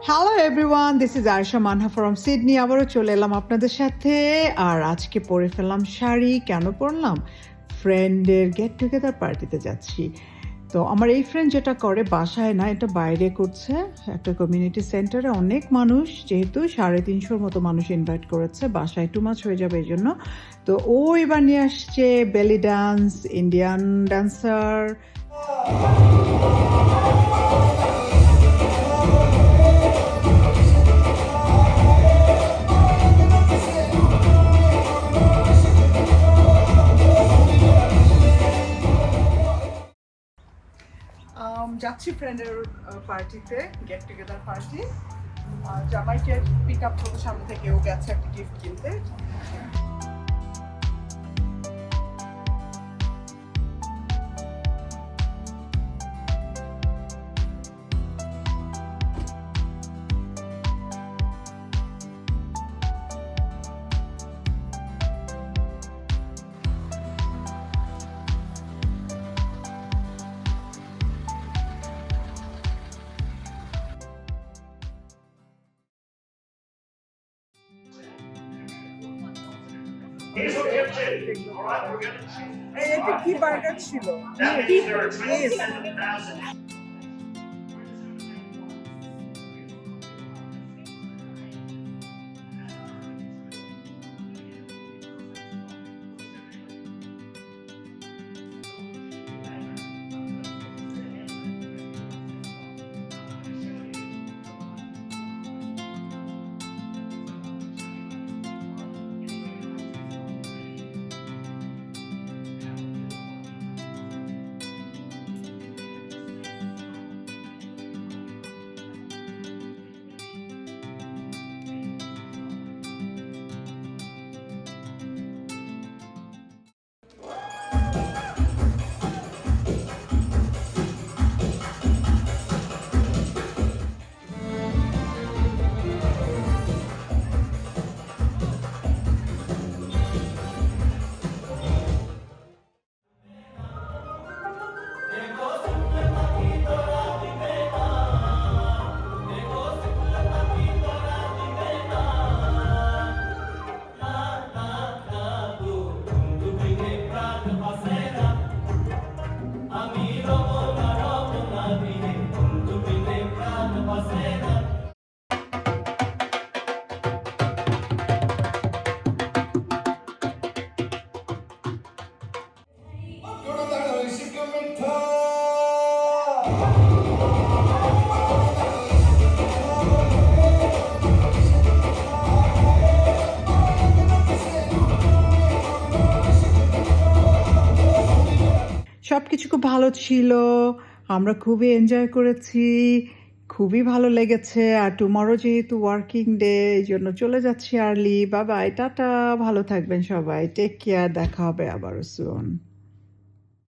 Hello everyone, this is Ayesha Manha from Sydney. আবারও চলে এলাম আপনাদের সাথে। আর আজকে পরে ফেললাম শাড়ি। কেন পরলাম? ফ্রেন্ডের গেট টুগেদার পার্টিতে যাচ্ছি। তো আমার এই ফ্রেন্ড যেটা করে বাসায় না, এটা বাইরে করছে একটা কমিউনিটি সেন্টারে। অনেক মানুষ, যেহেতু 350 মতো মানুষ ইনভাইট করেছে, বাসায় টু মাচ হয়ে যাবে এই জন্য। তো ও এবার নিয়ে আসছে বেলি ডান্স, ইন্ডিয়ান ডান্সার। যাচ্ছি ফ্রেন্ডের পার্টিতে, গেট টুগেদার পার্টি। জামাইকে পিক আপ করতে সামনে থেকে ও গেছে একটা গিফট কিনতে। এটা কি বার্গার ছিল? সবকিছু খুব ভালো ছিল। আমরা খুবই এনজয় করেছি। খুবই ভালো লেগেছে। আর টুমরো যেহেতু ওয়ার্কিং ডে, এই জন্য চলে যাচ্ছি আর্লি। Bye bye, tata. ভালো থাকবেন সবাই। Take care. দেখা হবে আবারও সুন।